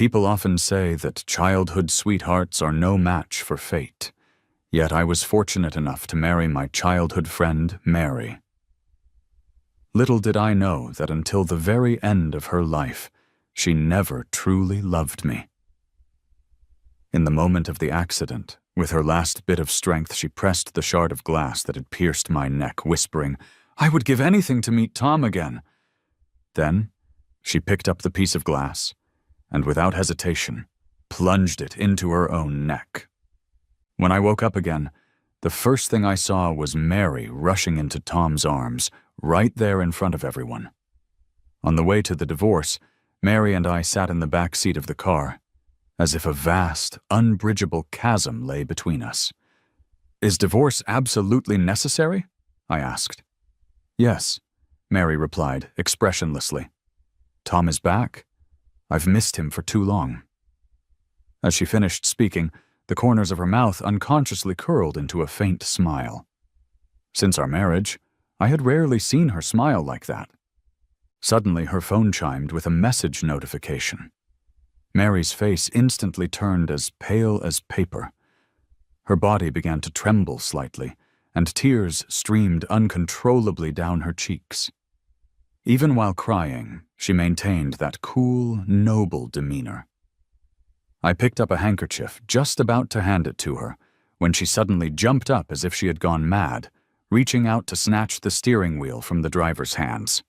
People often say that childhood sweethearts are no match for fate, yet I was fortunate enough to marry my childhood friend, Mary. Little did I know that until the very end of her life, she never truly loved me. In the moment of the accident, with her last bit of strength, she pressed the shard of glass that had pierced my neck, whispering, "I would give anything to meet Tom again." Then, she picked up the piece of glass, and without hesitation, plunged it into her own neck. When I woke up again, the first thing I saw was Mary rushing into Tom's arms, right there in front of everyone. On the way to the divorce, Mary and I sat in the back seat of the car, as if a vast, unbridgeable chasm lay between us. "Is divorce absolutely necessary?" I asked. "Yes," Mary replied, expressionlessly. "Tom is back. I've missed him for too long." As she finished speaking, the corners of her mouth unconsciously curled into a faint smile. Since our marriage, I had rarely seen her smile like that. Suddenly, her phone chimed with a message notification. Mary's face instantly turned as pale as paper. Her body began to tremble slightly, and tears streamed uncontrollably down her cheeks. Even while crying, she maintained that cool, noble demeanor. I picked up a handkerchief, just about to hand it to her, when she suddenly jumped up as if she had gone mad, reaching out to snatch the steering wheel from the driver's hands.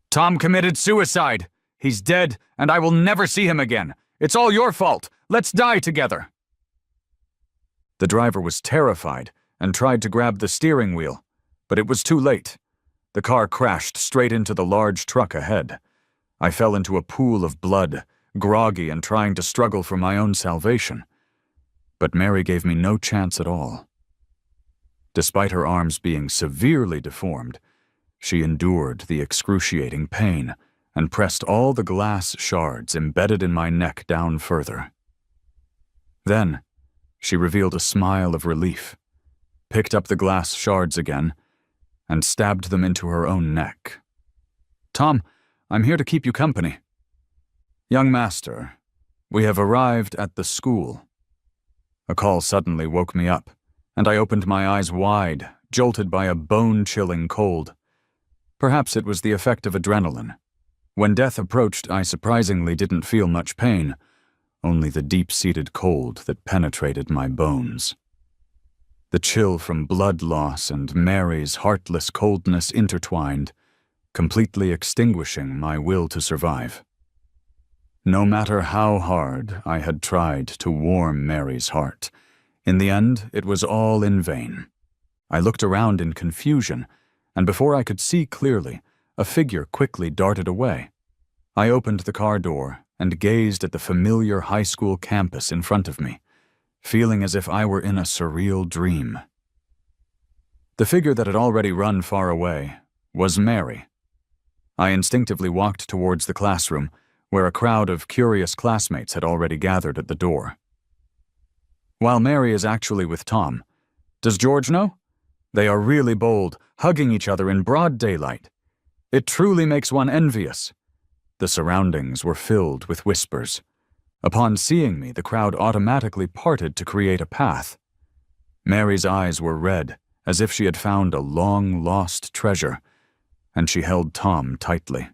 "Tom committed suicide! He's dead, and I will never see him again! It's all your fault! Let's die together!" The driver was terrified and tried to grab the steering wheel, but it was too late. The car crashed straight into the large truck ahead. I fell into a pool of blood, groggy and trying to struggle for my own salvation. But Mary gave me no chance at all. Despite her arms being severely deformed, she endured the excruciating pain and pressed all the glass shards embedded in my neck down further. Then, she revealed a smile of relief, picked up the glass shards again, and stabbed them into her own neck. "Tom, I'm here to keep you company." "Young master, we have arrived at the school." A call suddenly woke me up, and I opened my eyes wide, jolted by a bone-chilling cold. Perhaps it was the effect of adrenaline. When death approached, I surprisingly didn't feel much pain, only the deep-seated cold that penetrated my bones. The chill from blood loss and Mary's heartless coldness intertwined, completely extinguishing my will to survive. No matter how hard I had tried to warm Mary's heart, in the end it was all in vain. I looked around in confusion, and before I could see clearly, a figure quickly darted away. I opened the car door and gazed at the familiar high school campus in front of me, feeling as if I were in a surreal dream. The figure that had already run far away was Mary. I instinctively walked towards the classroom, where a crowd of curious classmates had already gathered at the door. "While Mary is actually with Tom, does George know? They are really bold, hugging each other in broad daylight. It truly makes one envious." The surroundings were filled with whispers. Upon seeing me, the crowd automatically parted to create a path. Mary's eyes were red, as if she had found a long-lost treasure, and she held Tom tightly.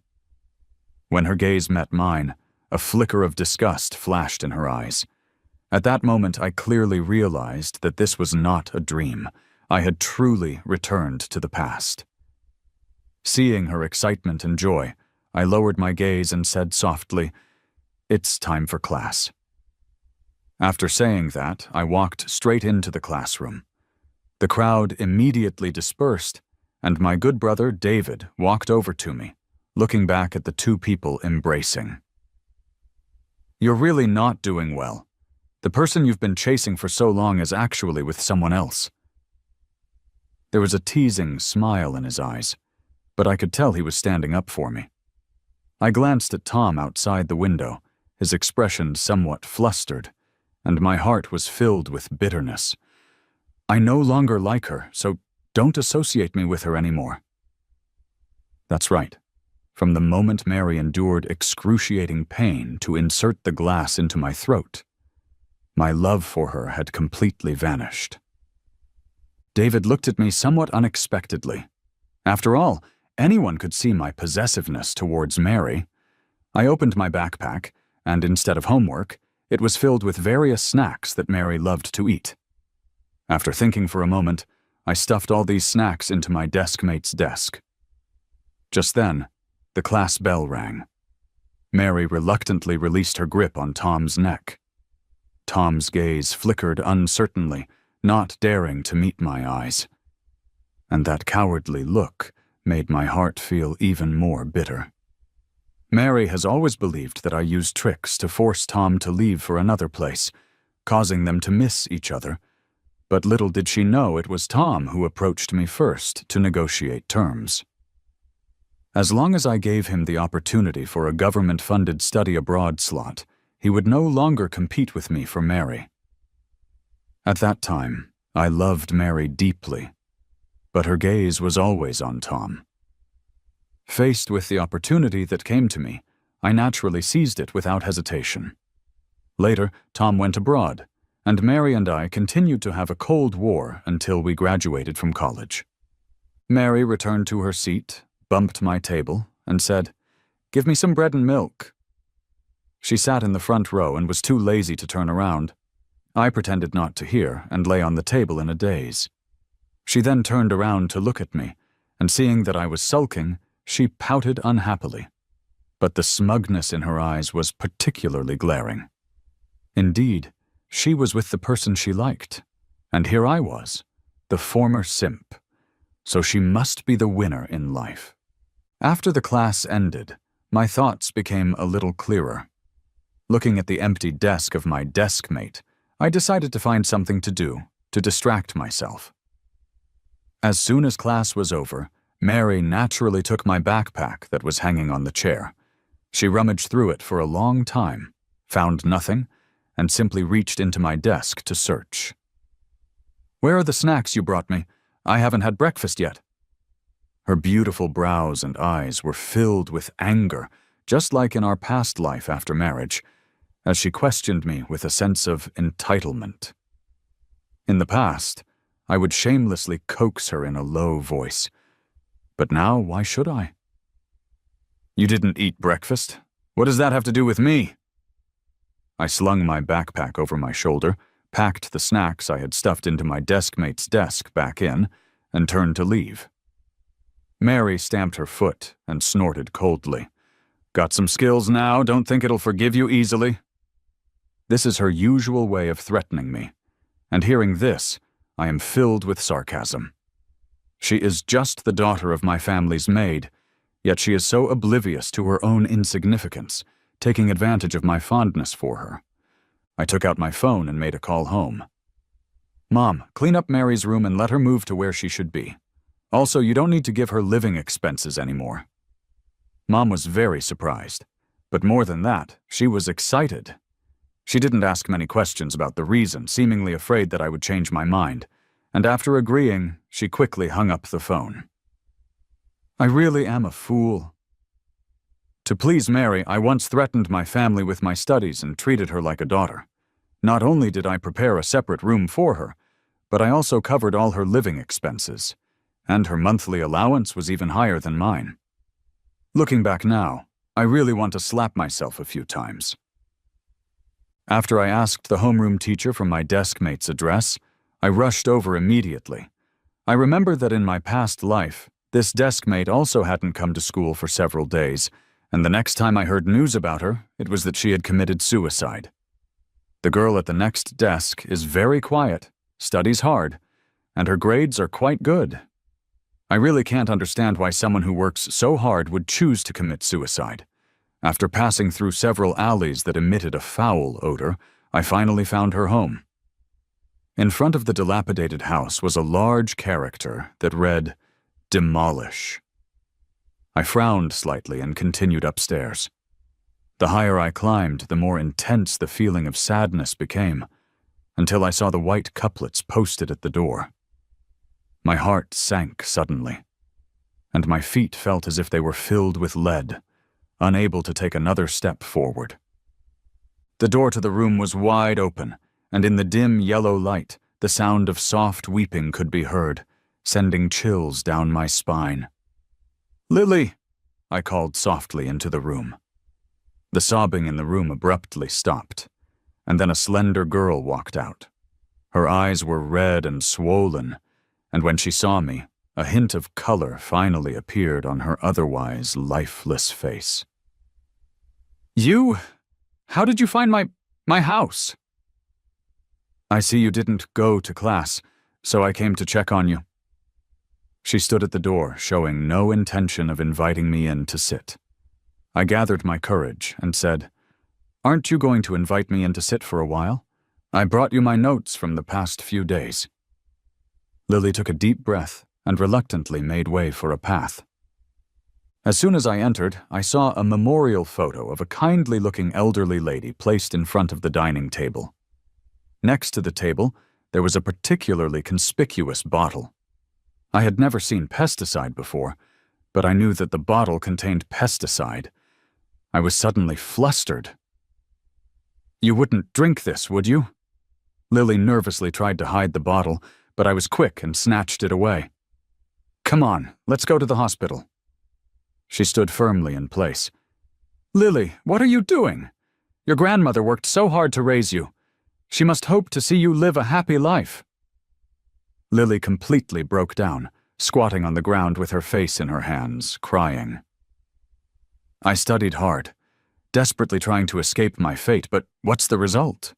When her gaze met mine, a flicker of disgust flashed in her eyes. At that moment, I clearly realized that this was not a dream. I had truly returned to the past. Seeing her excitement and joy, I lowered my gaze and said softly, "It's time for class." After saying that, I walked straight into the classroom. The crowd immediately dispersed, and my good brother David walked over to me, looking back at the two people embracing. "You're really not doing well. The person you've been chasing for so long is actually with someone else." There was a teasing smile in his eyes, but I could tell he was standing up for me. I glanced at Tom outside the window, his expression somewhat flustered, and my heart was filled with bitterness. "I no longer like her, so don't associate me with her anymore." "That's right. from the moment Mary endured excruciating pain to insert the glass into my throat. My love for her had completely vanished. David looked at me somewhat unexpectedly. After all, anyone could see my possessiveness towards Mary. I opened my backpack, and instead of homework, it was filled with various snacks that Mary loved to eat. After thinking for a moment, I stuffed all these snacks into my deskmate's desk. Just then, the class bell rang. Mary reluctantly released her grip on Tom's neck. Tom's gaze flickered uncertainly, not daring to meet my eyes. And that cowardly look made my heart feel even more bitter. Mary has always believed that I used tricks to force Tom to leave for another place, causing them to miss each other, but little did she know it was Tom who approached me first to negotiate terms. As long as I gave him the opportunity for a government-funded study abroad slot, he would no longer compete with me for Mary. At that time, I loved Mary deeply, but her gaze was always on Tom. Faced with the opportunity that came to me, I naturally seized it without hesitation. Later, Tom went abroad, and Mary and I continued to have a cold war until we graduated from college. Mary returned to her seat, bumped my table, and said, "Give me some bread and milk." She sat in the front row and was too lazy to turn around. I pretended not to hear and lay on the table in a daze. She then turned around to look at me, and seeing that I was sulking, she pouted unhappily. But the smugness in her eyes was particularly glaring. Indeed, she was with the person she liked, and here I was, the former simp. So she must be the winner in life. After the class ended, my thoughts became a little clearer. Looking at the empty desk of my deskmate, I decided to find something to do to distract myself. As soon as class was over, Mary naturally took my backpack that was hanging on the chair. She rummaged through it for a long time, found nothing, and simply reached into my desk to search. "Where are the snacks you brought me? I haven't had breakfast yet." Her beautiful brows and eyes were filled with anger, just like in our past life after marriage, as she questioned me with a sense of entitlement. In the past, I would shamelessly coax her in a low voice. But now, why should I? "You didn't eat breakfast? What does that have to do with me?" I slung my backpack over my shoulder, packed the snacks I had stuffed into my deskmate's desk back in, and turned to leave. Mary stamped her foot and snorted coldly. "Got some skills now, don't think it'll forgive you easily." This is her usual way of threatening me, and hearing this, I am filled with sarcasm. She is just the daughter of my family's maid, yet she is so oblivious to her own insignificance, taking advantage of my fondness for her. I took out my phone and made a call home. "Mom, clean up Mary's room and let her move to where she should be. Also, you don't need to give her living expenses anymore." Mom was very surprised, but more than that, she was excited. She didn't ask many questions about the reason, seemingly afraid that I would change my mind, and after agreeing, she quickly hung up the phone. I really am a fool. To please Mary, I once threatened my family with my studies and treated her like a daughter. Not only did I prepare a separate room for her, but I also covered all her living expenses, and her monthly allowance was even higher than mine. Looking back now, I really want to slap myself a few times. After I asked the homeroom teacher for my deskmate's address, I rushed over immediately. I remember that in my past life, this deskmate also hadn't come to school for several days, and the next time I heard news about her, it was that she had committed suicide. The girl at the next desk is very quiet, studies hard, and her grades are quite good. I really can't understand why someone who works so hard would choose to commit suicide. After passing through several alleys that emitted a foul odor, I finally found her home. In front of the dilapidated house was a large character that read, "Demolish." I frowned slightly and continued upstairs. The higher I climbed, the more intense the feeling of sadness became, until I saw the white couplets posted at the door. My heart sank suddenly. and my feet felt as if they were filled with lead, unable to take another step forward. The door to the room was wide open, and in the dim yellow light, the sound of soft weeping could be heard, sending chills down my spine. "Lily!" I called softly into the room. The sobbing in the room abruptly stopped, and then a slender girl walked out. Her eyes were red and swollen, and when she saw me, a hint of color finally appeared on her otherwise lifeless face. "You? How did you find my house?" "I see you didn't go to class, so I came to check on you." She stood at the door, showing no intention of inviting me in to sit. I gathered my courage and said, "Aren't you going to invite me in to sit for a while? I brought you my notes from the past few days." Lily took a deep breath and reluctantly made way for a path. As soon as I entered, I saw a memorial photo of a kindly-looking elderly lady placed in front of the dining table. Next to the table, there was a particularly conspicuous bottle. I had never seen pesticide before, but I knew that the bottle contained pesticide. I was suddenly flustered. "You wouldn't drink this, would you?" Lily nervously tried to hide the bottle, but I was quick and snatched it away. "Come on, let's go to the hospital." She stood firmly in place. "Lily, what are you doing? Your grandmother worked so hard to raise you. She must hope to see you live a happy life." Lily completely broke down, squatting on the ground with her face in her hands, crying. I studied hard, desperately trying to escape my fate, but what's the result?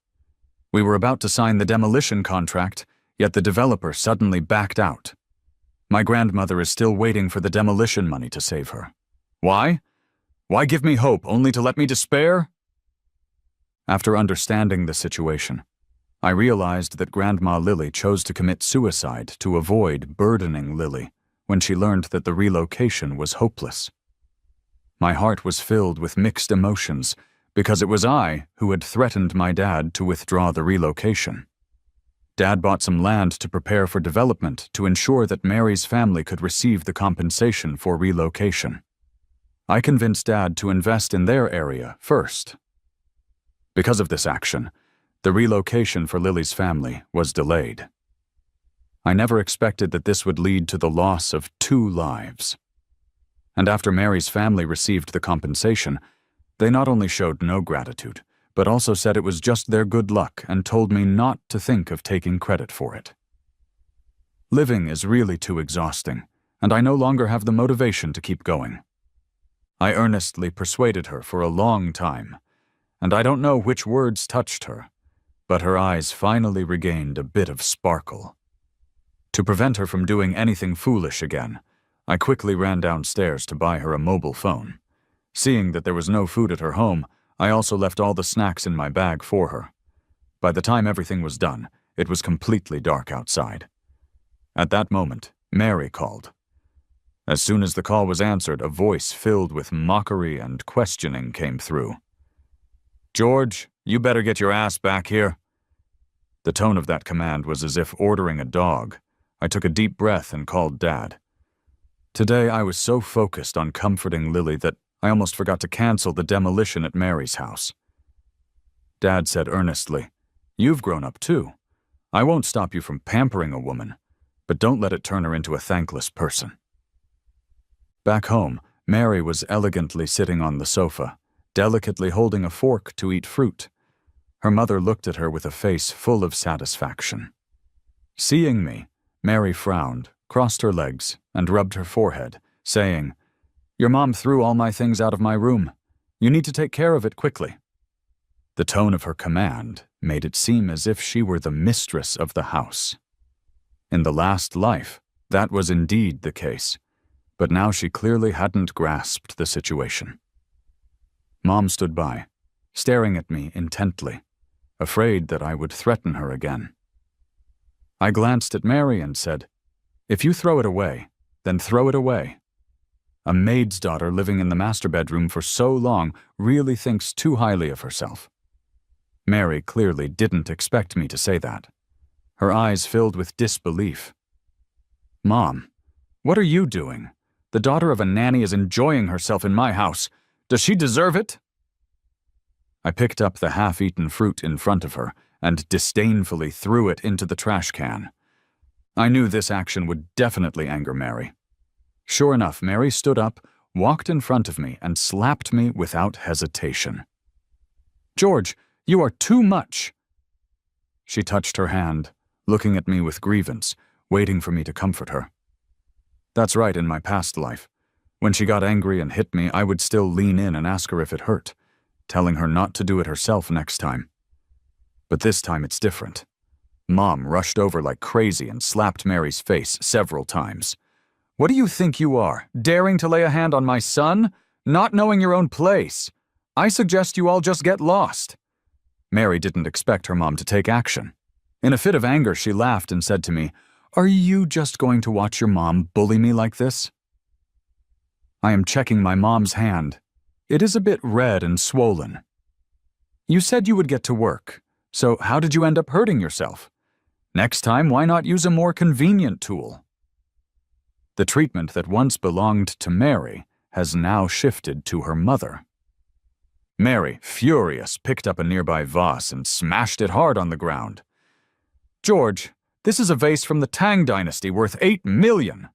We were about to sign the demolition contract, yet the developer suddenly backed out. My grandmother is still waiting for the demolition money to save her. Why? Why give me hope only to let me despair? After understanding the situation, I realized that Grandma Lily chose to commit suicide to avoid burdening Lily when she learned that the relocation was hopeless. My heart was filled with mixed emotions because it was I who had threatened my dad to withdraw the relocation. Dad bought some land to prepare for development to ensure that Mary's family could receive the compensation for relocation. I convinced Dad to invest in their area first. Because of this action, the relocation for Lily's family was delayed. I never expected that this would lead to the loss of 2 lives. And after Mary's family received the compensation, they not only showed no gratitude, but also said it was just their good luck and told me not to think of taking credit for it. Living is really too exhausting, and I no longer have the motivation to keep going. I earnestly persuaded her for a long time, and I don't know which words touched her, but her eyes finally regained a bit of sparkle. To prevent her from doing anything foolish again, I quickly ran downstairs to buy her a mobile phone. Seeing that there was no food at her home, I also left all the snacks in my bag for her. By the time everything was done, it was completely dark outside. At that moment, Mary called. As soon as the call was answered, a voice filled with mockery and questioning came through. "George, you better get your ass back here." The tone of that command was as if ordering a dog. I took a deep breath and called Dad. Today I was so focused on comforting Lily that I almost forgot to cancel the demolition at Mary's house. Dad said earnestly, "You've grown up too. I won't stop you from pampering a woman, but don't let it turn her into a thankless person." Back home, Mary was elegantly sitting on the sofa, delicately holding a fork to eat fruit. Her mother looked at her with a face full of satisfaction. Seeing me, Mary frowned, crossed her legs, and rubbed her forehead, saying, "Your mom threw all my things out of my room. You need to take care of it quickly." The tone of her command made it seem as if she were the mistress of the house. In the last life, that was indeed the case, but now she clearly hadn't grasped the situation. Mom stood by, staring at me intently, afraid that I would threaten her again. I glanced at Mary and said, "If you throw it away, then throw it away. A maid's daughter living in the master bedroom for so long really thinks too highly of herself." Mary clearly didn't expect me to say that. Her eyes filled with disbelief. "Mom, what are you doing? The daughter of a nanny is enjoying herself in my house. Does she deserve it?" I picked up the half-eaten fruit in front of her and disdainfully threw it into the trash can. I knew this action would definitely anger Mary. Sure enough, Mary stood up, walked in front of me, and slapped me without hesitation. "George, you are too much." She touched her hand, looking at me with grievance, waiting for me to comfort her. That's right, in my past life. When she got angry and hit me, I would still lean in and ask her if it hurt, telling her not to do it herself next time. But this time it's different. Mom rushed over like crazy and slapped Mary's face several times. "What do you think you are, daring to lay a hand on my son? Not knowing your own place? I suggest you all just get lost." Mary didn't expect her mom to take action. In a fit of anger, she laughed and said to me, "Are you just going to watch your mom bully me like this?" I am checking my mom's hand. It is a bit red and swollen. "You said you would get to work, so how did you end up hurting yourself? Next time, why not use a more convenient tool?" The treatment that once belonged to Mary has now shifted to her mother. Mary, furious, picked up a nearby vase and smashed it hard on the ground. "George, this is a vase from the Tang dynasty worth $8 million.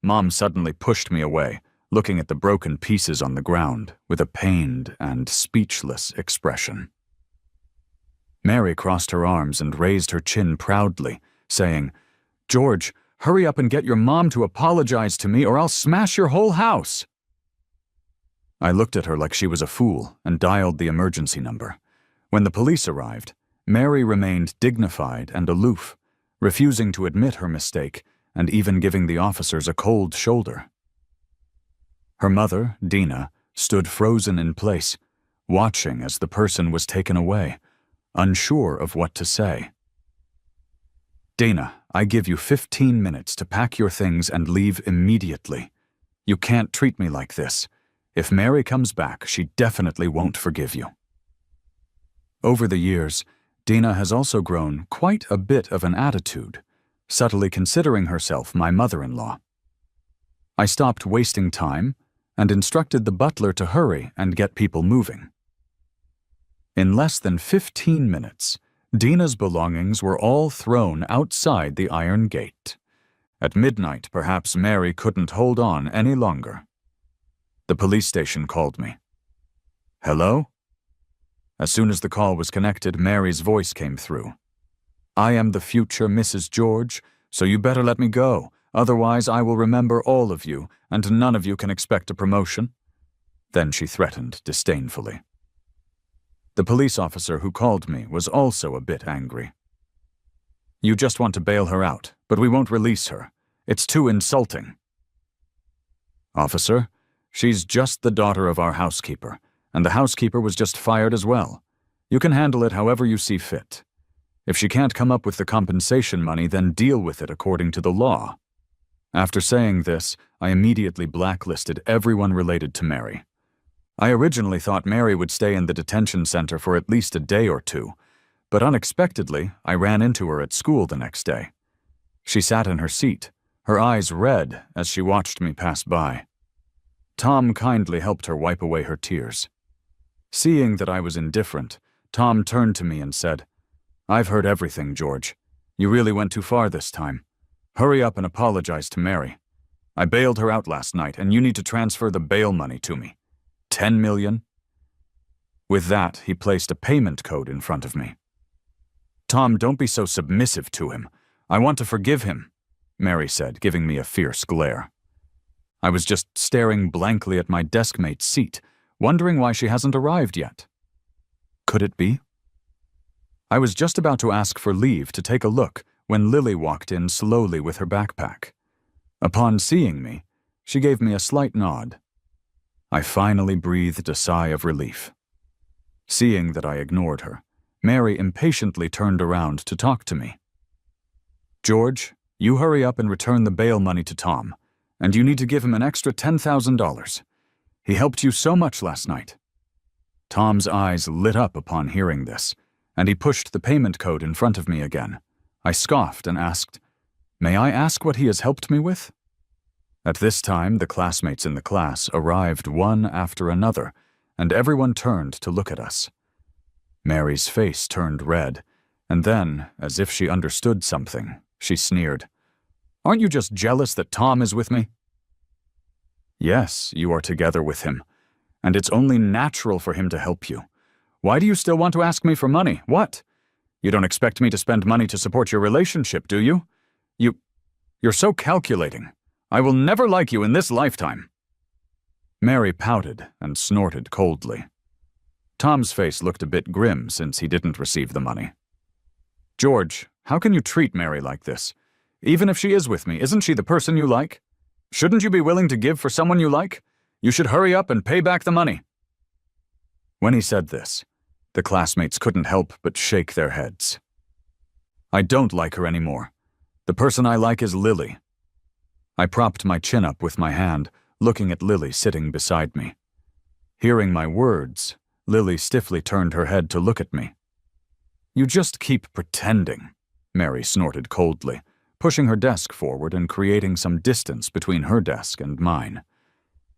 Mom suddenly pushed me away, looking at the broken pieces on the ground with a pained and speechless expression. Mary crossed her arms and raised her chin proudly, saying, "George, hurry up and get your mom to apologize to me or I'll smash your whole house." I looked at her like she was a fool and dialed the emergency number. When the police arrived, Mary remained dignified and aloof, refusing to admit her mistake and even giving the officers a cold shoulder. Her mother, Dina, stood frozen in place, watching as the person was taken away, unsure of what to say. "Dina, I give you 15 minutes to pack your things and leave immediately. You can't treat me like this. If Mary comes back, she definitely won't forgive you." Over the years, Dina has also grown quite a bit of an attitude, subtly considering herself my mother-in-law. I stopped wasting time and instructed the butler to hurry and get people moving. In less than 15 minutes, Dina's belongings were all thrown outside the iron gate. At midnight, perhaps Mary couldn't hold on any longer. The police station called me. "Hello?" As soon as the call was connected, Mary's voice came through. "I am the future Mrs. George, so you better let me go. Otherwise, I will remember all of you, and none of you can expect a promotion." Then she threatened disdainfully. The police officer who called me was also a bit angry. "You just want to bail her out, but we won't release her. It's too insulting." "Officer, she's just the daughter of our housekeeper, and the housekeeper was just fired as well. You can handle it however you see fit. If she can't come up with the compensation money, then deal with it according to the law." After saying this, I immediately blacklisted everyone related to Mary. I originally thought Mary would stay in the detention center for at least a day or two, but unexpectedly, I ran into her at school the next day. She sat in her seat, her eyes red as she watched me pass by. Tom kindly helped her wipe away her tears. Seeing that I was indifferent, Tom turned to me and said, "I've heard everything, George. You really went too far this time. Hurry up and apologize to Mary. I bailed her out last night, and you need to transfer the bail money to me. 10 million? With that, he placed a payment code in front of me. "Tom, don't be so submissive to him. I want to forgive him," Mary said, giving me a fierce glare. I was just staring blankly at my deskmate's seat, wondering why she hasn't arrived yet. Could it be? I was just about to ask for leave to take a look when Lily walked in slowly with her backpack. Upon seeing me, she gave me a slight nod. I finally breathed a sigh of relief. Seeing that I ignored her, Mary impatiently turned around to talk to me. "George, you hurry up and return the bail money to Tom, and you need to give him an extra $10,000. He helped you so much last night." Tom's eyes lit up upon hearing this, and he pushed the payment code in front of me again. I scoffed and asked, "May I ask what he has helped me with?" At this time, the classmates in the class arrived one after another, and everyone turned to look at us. Mary's face turned red, and then, as if she understood something, she sneered. "Aren't you just jealous that Tom is with me?" "Yes, you are together with him, and it's only natural for him to help you. Why do you still want to ask me for money? What? You don't expect me to spend money to support your relationship, do you? You're so calculating. I will never like you in this lifetime." Mary pouted and snorted coldly. Tom's face looked a bit grim since he didn't receive the money. "George, how can you treat Mary like this? Even if she is with me, isn't she the person you like? Shouldn't you be willing to give for someone you like? You should hurry up and pay back the money." When he said this, the classmates couldn't help but shake their heads. "I don't like her anymore. The person I like is Lily." I propped my chin up with my hand, looking at Lily sitting beside me. Hearing my words, Lily stiffly turned her head to look at me. "You just keep pretending," Mary snorted coldly, pushing her desk forward and creating some distance between her desk and mine.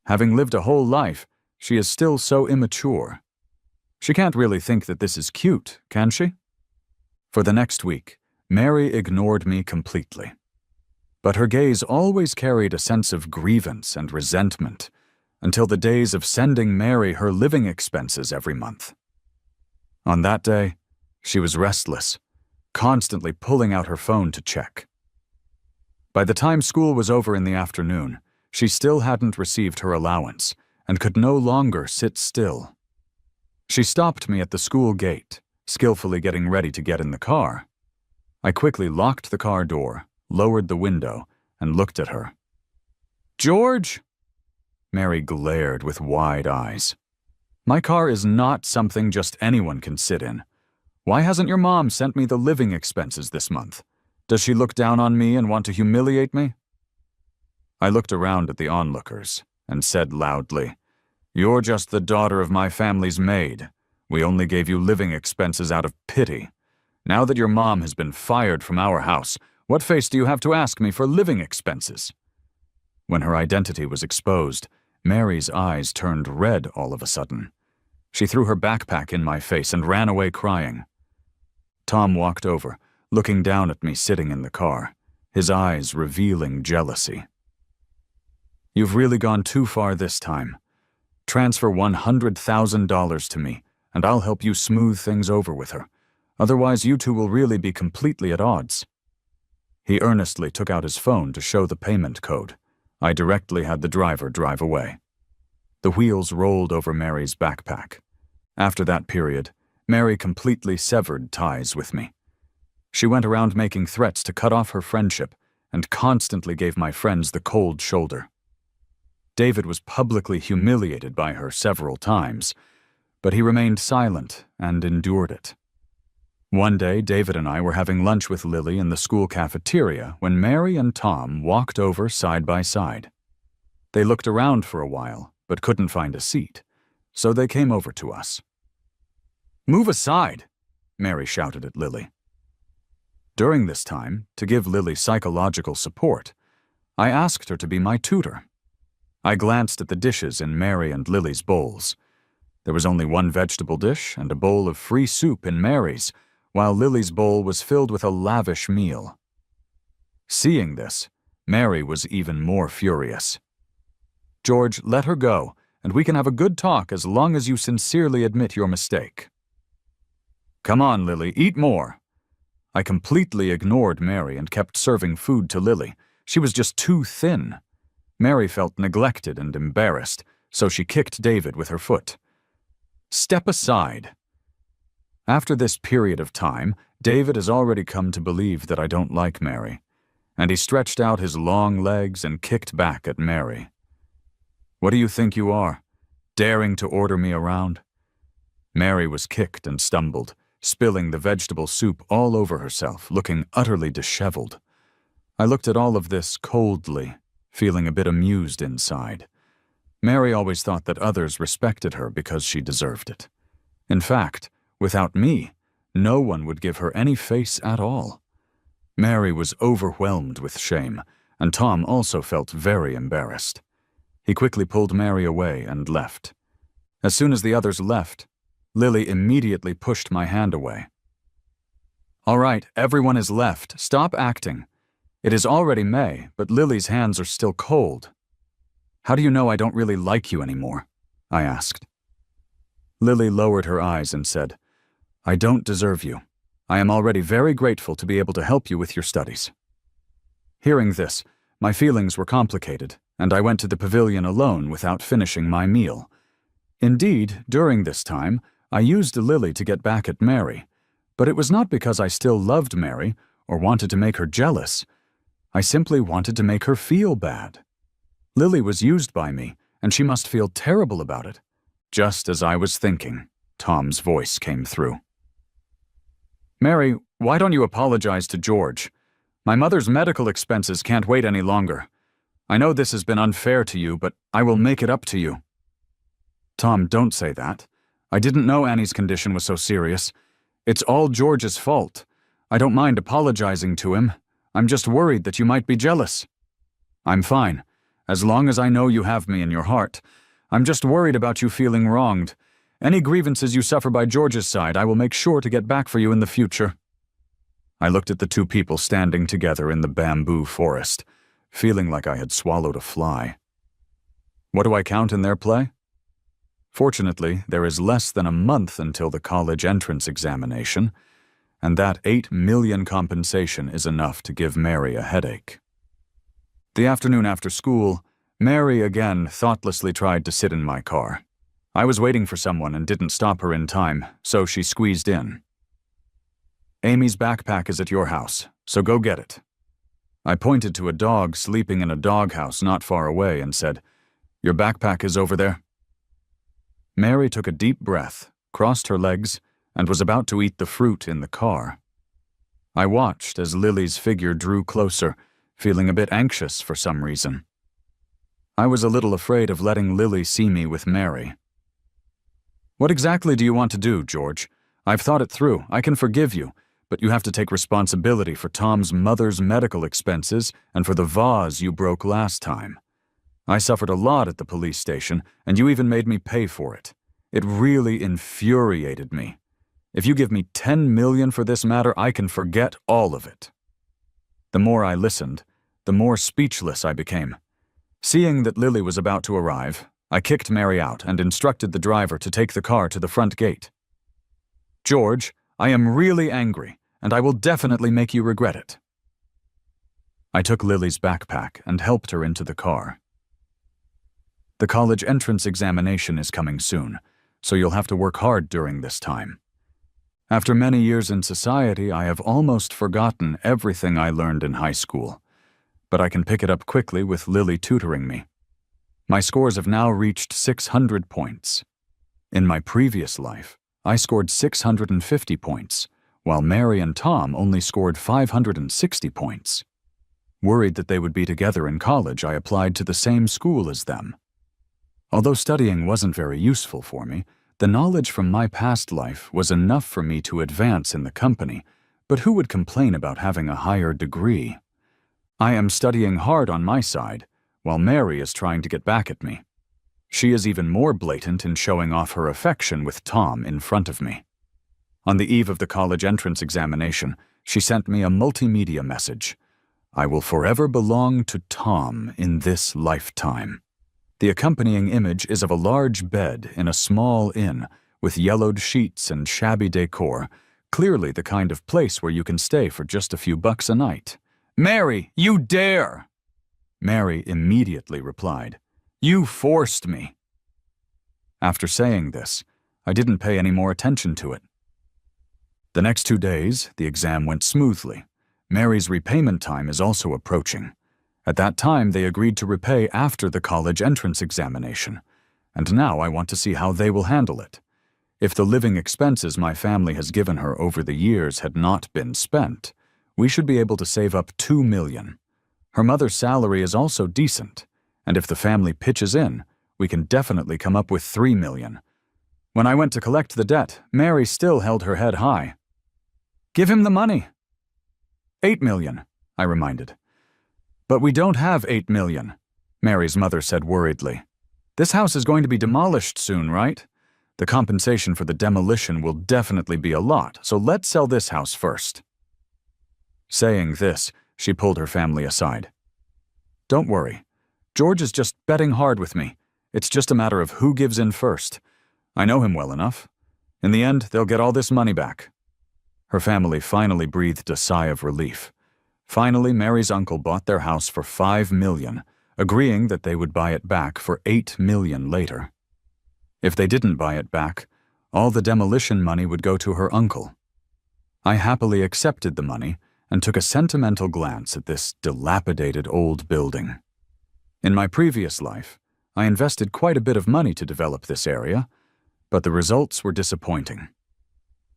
Having lived a whole life, she is still so immature. She can't really think that this is cute, can she? For the next week, Mary ignored me completely. But her gaze always carried a sense of grievance and resentment, until the days of sending Mary her living expenses every month. On that day, she was restless, constantly pulling out her phone to check. By the time school was over in the afternoon, she still hadn't received her allowance and could no longer sit still. She stopped me at the school gate, skillfully getting ready to get in the car. I quickly locked the car door, lowered the window, and looked at her. "George!" Mary glared with wide eyes. "My car is not something just anyone can sit in. Why hasn't your mom sent me the living expenses this month? Does she look down on me and want to humiliate me?" I looked around at the onlookers and said loudly, "You're just the daughter of my family's maid. We only gave you living expenses out of pity. Now that your mom has been fired from our house, what face do you have to ask me for living expenses?" When her identity was exposed, Mary's eyes turned red all of a sudden. She threw her backpack in my face and ran away crying. Tom walked over, looking down at me sitting in the car, his eyes revealing jealousy. "You've really gone too far this time. Transfer $100,000 to me, and I'll help you smooth things over with her. Otherwise, you two will really be completely at odds." He earnestly took out his phone to show the payment code. I directly had the driver drive away. The wheels rolled over Mary's backpack. After that period, Mary completely severed ties with me. She went around making threats to cut off her friendship and constantly gave my friends the cold shoulder. David was publicly humiliated by her several times, but he remained silent and endured it. One day, David and I were having lunch with Lily in the school cafeteria when Mary and Tom walked over side by side. They looked around for a while, but couldn't find a seat, so they came over to us. "Move aside," Mary shouted at Lily. During this time, to give Lily psychological support, I asked her to be my tutor. I glanced at the dishes in Mary and Lily's bowls. There was only one vegetable dish and a bowl of free soup in Mary's, while Lily's bowl was filled with a lavish meal. Seeing this, Mary was even more furious. "George, let her go, and we can have a good talk as long as you sincerely admit your mistake." "Come on, Lily, eat more." I completely ignored Mary and kept serving food to Lily. She was just too thin. Mary felt neglected and embarrassed, so she kicked David with her foot. "Step aside." After this period of time, David has already come to believe that I don't like Mary, and he stretched out his long legs and kicked back at Mary. "What do you think you are, daring to order me around?" Mary was kicked and stumbled, spilling the vegetable soup all over herself, looking utterly disheveled. I looked at all of this coldly, feeling a bit amused inside. Mary always thought that others respected her because she deserved it. In fact, without me, no one would give her any face at all. Mary was overwhelmed with shame, and Tom also felt very embarrassed. He quickly pulled Mary away and left. As soon as the others left, Lily immediately pushed my hand away. "All right, everyone is left. Stop acting. It is already May, but Lily's hands are still cold." "How do you know I don't really like you anymore?" I asked. Lily lowered her eyes and said, "I don't deserve you. I am already very grateful to be able to help you with your studies." Hearing this, my feelings were complicated, and I went to the pavilion alone without finishing my meal. Indeed, during this time, I used Lily to get back at Mary, but it was not because I still loved Mary or wanted to make her jealous. I simply wanted to make her feel bad. Lily was used by me, and she must feel terrible about it. Just as I was thinking, Tom's voice came through. "Mary, why don't you apologize to George? My mother's medical expenses can't wait any longer. I know this has been unfair to you, but I will make it up to you." "Tom, don't say that. I didn't know Annie's condition was so serious. It's all George's fault. I don't mind apologizing to him. I'm just worried that you might be jealous." "I'm fine, as long as I know you have me in your heart. I'm just worried about you feeling wronged. Any grievances you suffer by George's side, I will make sure to get back for you in the future." I looked at the two people standing together in the bamboo forest, feeling like I had swallowed a fly. What do I count in their play? Fortunately, there is less than a month until the college entrance examination, and that $8 million compensation is enough to give Mary a headache. The afternoon after school, Mary again thoughtlessly tried to sit in my car. I was waiting for someone and didn't stop her in time, so she squeezed in. "Amy's backpack is at your house, so go get it." I pointed to a dog sleeping in a doghouse not far away and said, "Your backpack is over there." Mary took a deep breath, crossed her legs, and was about to eat the fruit in the car. I watched as Lily's figure drew closer, feeling a bit anxious for some reason. I was a little afraid of letting Lily see me with Mary. "What exactly do you want to do, George? I've thought it through. I can forgive you, but you have to take responsibility for Tom's mother's medical expenses and for the vase you broke last time. I suffered a lot at the police station, and you even made me pay for it. It really infuriated me. If you give me $10 million for this matter, I can forget all of it." The more I listened, the more speechless I became. Seeing that Lily was about to arrive, I kicked Mary out and instructed the driver to take the car to the front gate. "George, I am really angry, and I will definitely make you regret it." I took Lily's backpack and helped her into the car. "The college entrance examination is coming soon, so you'll have to work hard during this time. After many years in society, I have almost forgotten everything I learned in high school, but I can pick it up quickly with Lily tutoring me. My scores have now reached 600 points. In my previous life, I scored 650 points, while Mary and Tom only scored 560 points. Worried that they would be together in college, I applied to the same school as them. Although studying wasn't very useful for me, the knowledge from my past life was enough for me to advance in the company, but who would complain about having a higher degree? I am studying hard on my side, while Mary is trying to get back at me. She is even more blatant in showing off her affection with Tom in front of me. On the eve of the college entrance examination, she sent me a multimedia message. "I will forever belong to Tom in this lifetime." The accompanying image is of a large bed in a small inn with yellowed sheets and shabby decor, clearly the kind of place where you can stay for just a few bucks a night. "Mary, you dare!" Mary immediately replied, "You forced me." After saying this, I didn't pay any more attention to it. The next 2 days, the exam went smoothly. Mary's repayment time is also approaching. At that time, they agreed to repay after the college entrance examination, and now I want to see how they will handle it. If the living expenses my family has given her over the years had not been spent, we should be able to save up $2 million. Her mother's salary is also decent, and if the family pitches in, we can definitely come up with $3 million. When I went to collect the debt, Mary still held her head high. "Give him the money." $8 million, I reminded. But we don't have 8 million, Mary's mother said worriedly. This house is going to be demolished soon, right? The compensation for the demolition will definitely be a lot, so let's sell this house first. Saying this, she pulled her family aside. Don't worry. George is just betting hard with me. It's just a matter of who gives in first. I know him well enough. In the end, they'll get all this money back. Her family finally breathed a sigh of relief. Finally, Mary's uncle bought their house for $5 million, agreeing that they would buy it back for $8 million later. If they didn't buy it back, all the demolition money would go to her uncle. I happily accepted the money and took a sentimental glance at this dilapidated old building. In my previous life, I invested quite a bit of money to develop this area, but the results were disappointing.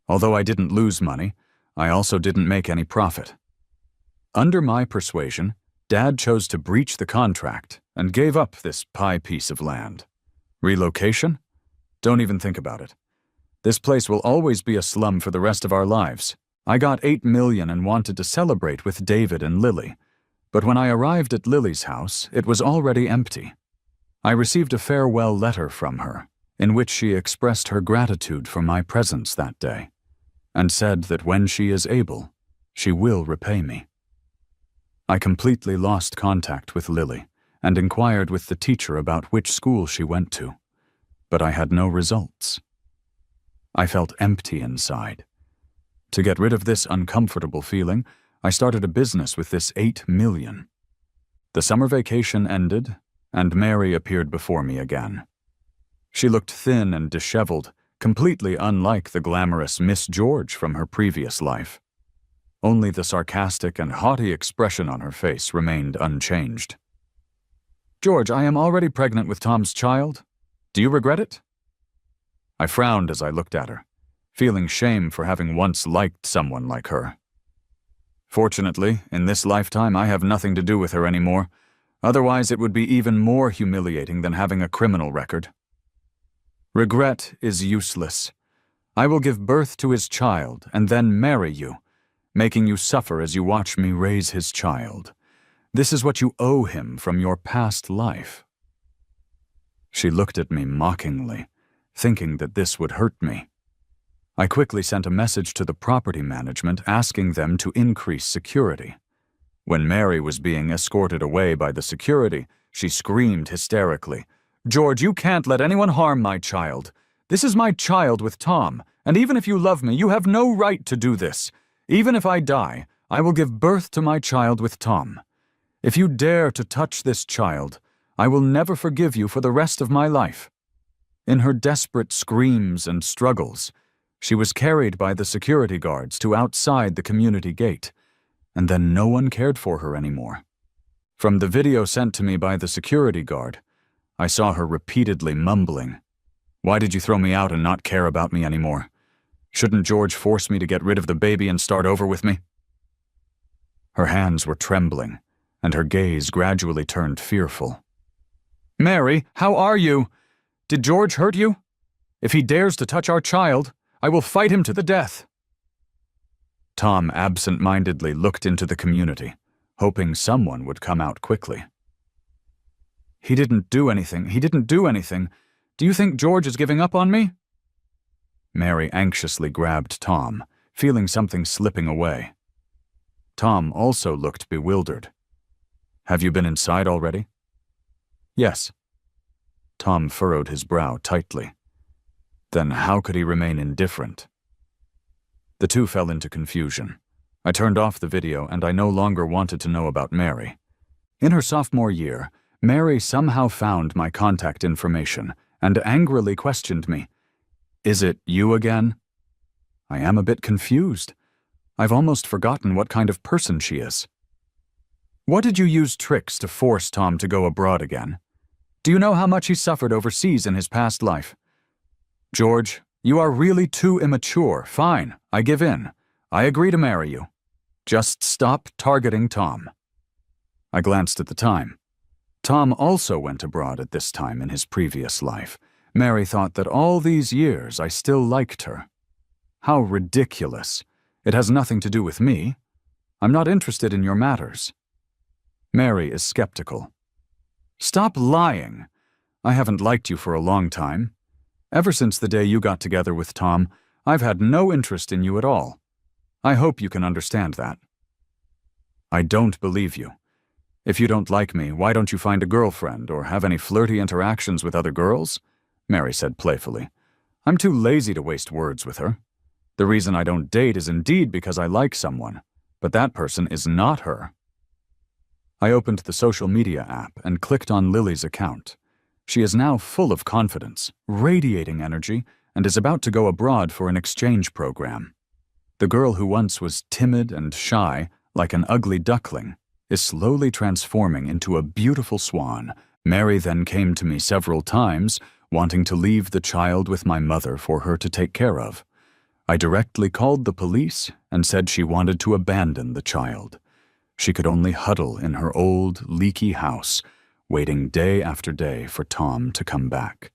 Although I didn't lose money, I also didn't make any profit. Under my persuasion, Dad chose to breach the contract and gave up this pie piece of land. Relocation? Don't even think about it. This place will always be a slum for the rest of our lives. I got $8 million and wanted to celebrate with David and Lily, but when I arrived at Lily's house, it was already empty. I received a farewell letter from her, in which she expressed her gratitude for my presence that day, and said that when she is able, she will repay me. I completely lost contact with Lily and inquired with the teacher about which school she went to, but I had no results. I felt empty inside. To get rid of this uncomfortable feeling, I started a business with this $8 million. The summer vacation ended, and Mary appeared before me again. She looked thin and disheveled, completely unlike the glamorous Miss George from her previous life. Only the sarcastic and haughty expression on her face remained unchanged. "George, I am already pregnant with Tom's child. Do you regret it?" I frowned as I looked at her, feeling shame for having once liked someone like her. Fortunately, in this lifetime I have nothing to do with her anymore. Otherwise, it would be even more humiliating than having a criminal record. Regret is useless. I will give birth to his child and then marry you, making you suffer as you watch me raise his child. This is what you owe him from your past life. She looked at me mockingly, thinking that this would hurt me. I quickly sent a message to the property management asking them to increase security. When Mary was being escorted away by the security, she screamed hysterically, "George, you can't let anyone harm my child. This is my child with Tom, and even if you love me, you have no right to do this. Even if I die, I will give birth to my child with Tom. If you dare to touch this child, I will never forgive you for the rest of my life." In her desperate screams and struggles, she was carried by the security guards to outside the community gate, and then no one cared for her anymore. From the video sent to me by the security guard, I saw her repeatedly mumbling, "Why did you throw me out and not care about me anymore? Shouldn't George force me to get rid of the baby and start over with me?" Her hands were trembling, and her gaze gradually turned fearful. "Mary, how are you? Did George hurt you? If he dares to touch our child, I will fight him to the death." Tom absent-mindedly looked into the community, hoping someone would come out quickly. He didn't do anything. Do you think George is giving up on me?" Mary anxiously grabbed Tom, feeling something slipping away. Tom also looked bewildered. "Have you been inside already?" "Yes." Tom furrowed his brow tightly. Then how could he remain indifferent? The two fell into confusion. I turned off the video and I no longer wanted to know about Mary. In her sophomore year, Mary somehow found my contact information and angrily questioned me. "Is it you again?" I am a bit confused. I've almost forgotten what kind of person she is. "What did you use tricks to force Tom to go abroad again? Do you know how much he suffered overseas in his past life?" "George, you are really too immature. Fine, I give in. I agree to marry you. Just stop targeting Tom." I glanced at the time. Tom also went abroad at this time in his previous life. Mary thought that all these years I still liked her. How ridiculous. It has nothing to do with me. I'm not interested in your matters. Mary is skeptical. Stop lying. I haven't liked you for a long time. Ever since the day you got together with Tom, I've had no interest in you at all. I hope you can understand that. I don't believe you. If you don't like me, why don't you find a girlfriend or have any flirty interactions with other girls? Mary said playfully. I'm too lazy to waste words with her. The reason I don't date is indeed because I like someone, but that person is not her. I opened the social media app and clicked on Lily's account. She is now full of confidence, radiating energy, and is about to go abroad for an exchange program. The girl who once was timid and shy, like an ugly duckling, is slowly transforming into a beautiful swan. Mary then came to me several times, wanting to leave the child with my mother for her to take care of. I directly called the police and said she wanted to abandon the child. She could only huddle in her old, leaky house, waiting day after day for Tom to come back.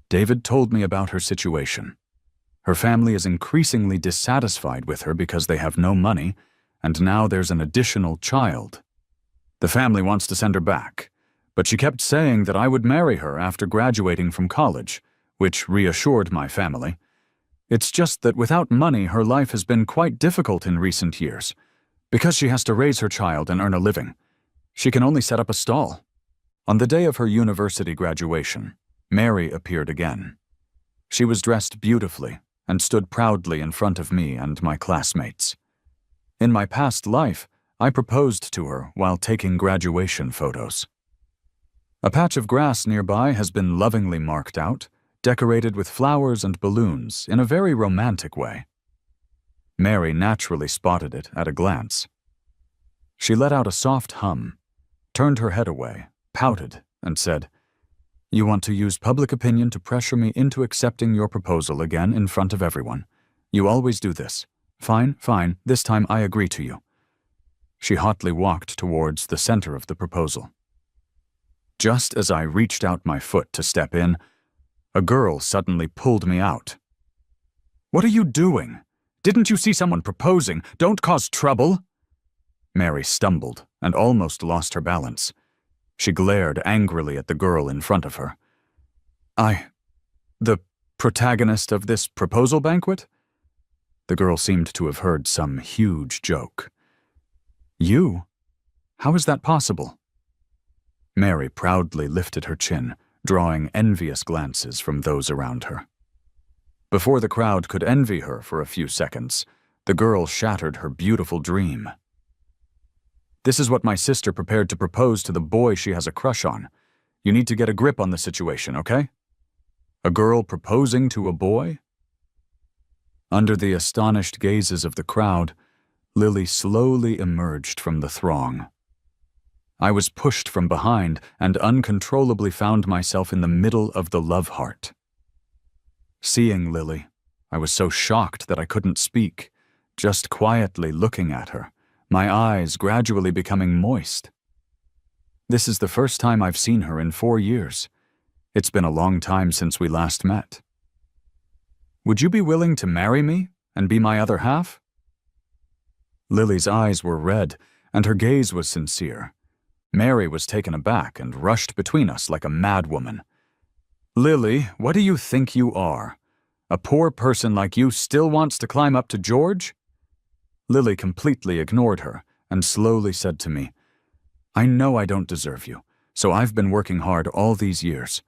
David told me about her situation. Her family is increasingly dissatisfied with her because they have no money, and now there's an additional child. The family wants to send her back, but she kept saying that I would marry her after graduating from college, which reassured my family. It's just that without money, her life has been quite difficult in recent years. Because she has to raise her child and earn a living, she can only set up a stall. On the day of her university graduation, Mary appeared again. She was dressed beautifully and stood proudly in front of me and my classmates. In my past life, I proposed to her while taking graduation photos. A patch of grass nearby has been lovingly marked out, decorated with flowers and balloons in a very romantic way. Mary naturally spotted it at a glance. She let out a soft hum, turned her head away, pouted, and said, "You want to use public opinion to pressure me into accepting your proposal again in front of everyone. You always do this. Fine, fine, this time I agree to you." She hotly walked towards the center of the proposal. Just as I reached out my foot to step in, a girl suddenly pulled me out. "What are you doing? Didn't you see someone proposing? Don't cause trouble." Mary stumbled and almost lost her balance. She glared angrily at the girl in front of her. The protagonist of this proposal banquet?" The girl seemed to have heard some huge joke. "You? How is that possible?" Mary proudly lifted her chin, drawing envious glances from those around her. Before the crowd could envy her for a few seconds, the girl shattered her beautiful dream. "This is what my sister prepared to propose to the boy she has a crush on. You need to get a grip on the situation, okay? A girl proposing to a boy?" Under the astonished gazes of the crowd, Lily slowly emerged from the throng. I was pushed from behind and uncontrollably found myself in the middle of the love heart. Seeing Lily, I was so shocked that I couldn't speak, just quietly looking at her, my eyes gradually becoming moist. This is the first time I've seen her in 4 years. It's been a long time since we last met. "Would you be willing to marry me and be my other half?" Lily's eyes were red, and her gaze was sincere. Mary was taken aback and rushed between us like a madwoman. "Lily, what do you think you are? A poor person like you still wants to climb up to George?" Lily completely ignored her and slowly said to me, "I know I don't deserve you, so I've been working hard all these years.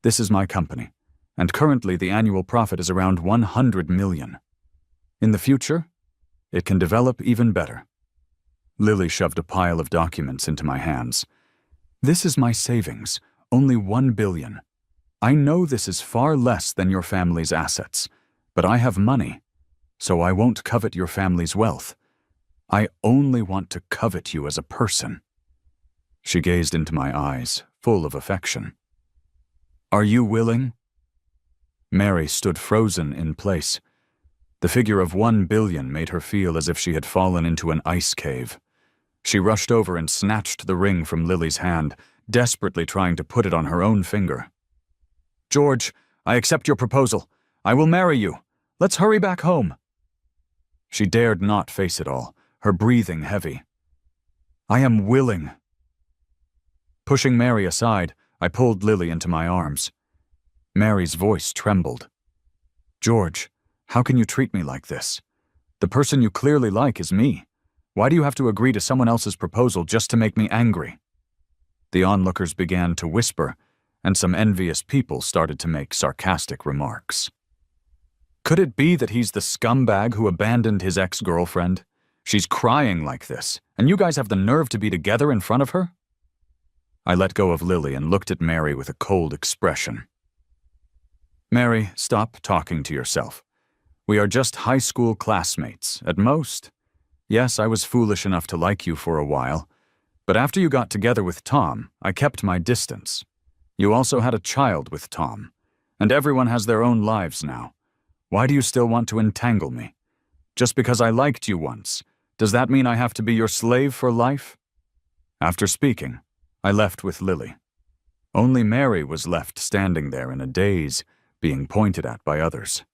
This is my company, and currently the annual profit is around 100 million. In the future, it can develop even better." Lily shoved a pile of documents into my hands. "This is my savings, only 1 billion. I know this is far less than your family's assets, but I have money, so I won't covet your family's wealth. I only want to covet you as a person." She gazed into my eyes, full of affection. "Are you willing?" Mary stood frozen in place. The figure of 1 billion made her feel as if she had fallen into an ice cave. She rushed over and snatched the ring from Lily's hand, desperately trying to put it on her own finger. "George, I accept your proposal. I will marry you. Let's hurry back home." She dared not face it all, her breathing heavy. I am willing. Pushing Mary aside, I pulled Lily into my arms. Mary's voice trembled. George, how can you treat me like this? The person you clearly like is me. Why do you have to agree to someone else's proposal just to make me angry? The onlookers began to whisper, and some envious people started to make sarcastic remarks. Could it be that he's the scumbag who abandoned his ex-girlfriend? She's crying like this, and you guys have the nerve to be together in front of her? I let go of Lily and looked at Mary with a cold expression. Mary, stop talking to yourself. We are just high school classmates, at most. Yes, I was foolish enough to like you for a while, but after you got together with Tom, I kept my distance. You also had a child with Tom, and everyone has their own lives now. Why do you still want to entangle me? Just because I liked you once, does that mean I have to be your slave for life? After speaking, I left with Lily. Only Mary was left standing there in a daze, being pointed at by others.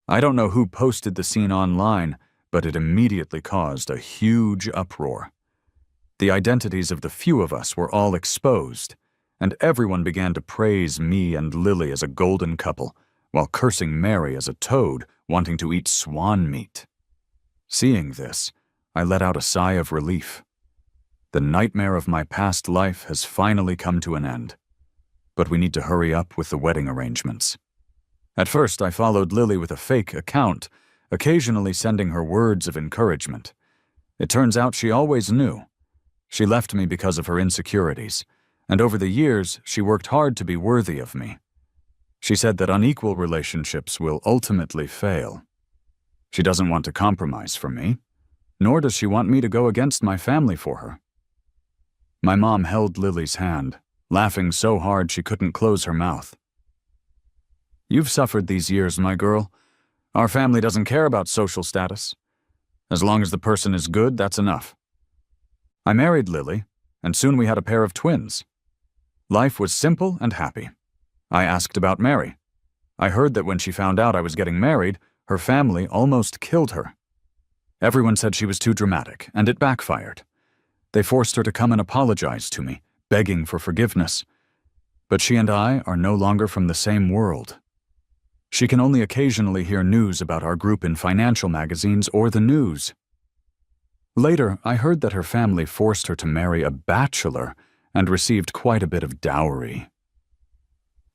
I don't know who posted the scene online, but it immediately caused a huge uproar. The identities of the few of us were all exposed, and everyone began to praise me and Lily as a golden couple, while cursing Mary as a toad wanting to eat swan meat. Seeing this, I let out a sigh of relief. The nightmare of my past life has finally come to an end, but we need to hurry up with the wedding arrangements. At first, I followed Lily with a fake account, occasionally sending her words of encouragement. It turns out she always knew. She left me because of her insecurities, and over the years, she worked hard to be worthy of me. She said that unequal relationships will ultimately fail. She doesn't want to compromise for me, nor does she want me to go against my family for her. My mom held Lily's hand, laughing so hard she couldn't close her mouth. You've suffered these years, my girl. Our family doesn't care about social status. As long as the person is good, that's enough. I married Lily, and soon we had a pair of twins. Life was simple and happy. I asked about Mary. I heard that when she found out I was getting married, her family almost killed her. Everyone said she was too dramatic, and it backfired. They forced her to come and apologize to me, begging for forgiveness. But she and I are no longer from the same world. She can only occasionally hear news about our group in financial magazines or the news. Later, I heard that her family forced her to marry a bachelor and received quite a bit of dowry.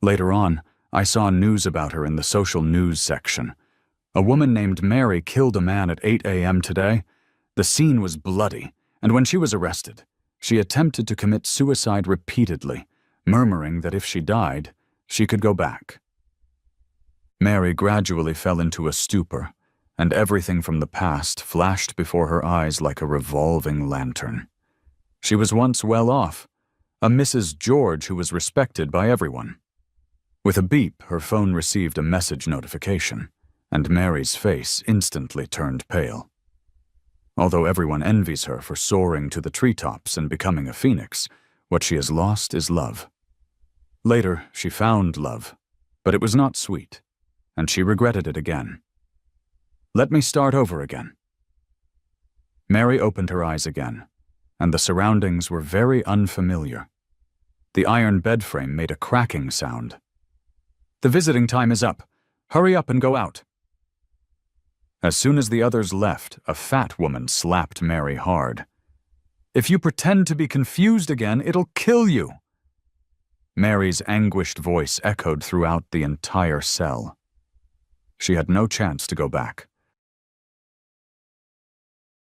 Later on, I saw news about her in the social news section. A woman named Mary killed a man at 8 a.m. today. The scene was bloody, and when she was arrested, she attempted to commit suicide repeatedly, murmuring that if she died, she could go back. Mary gradually fell into a stupor, and everything from the past flashed before her eyes like a revolving lantern. She was once well off, a Mrs. George who was respected by everyone. With a beep, her phone received a message notification, and Mary's face instantly turned pale. Although everyone envies her for soaring to the treetops and becoming a phoenix, what she has lost is love. Later, she found love, but it was not sweet, and she regretted it again. Let me start over again. Mary opened her eyes again, and the surroundings were very unfamiliar. The iron bed frame made a cracking sound. The visiting time is up. Hurry up and go out. As soon as the others left, a fat woman slapped Mary hard. If you pretend to be confused again, it'll kill you. Mary's anguished voice echoed throughout the entire cell. She had no chance to go back.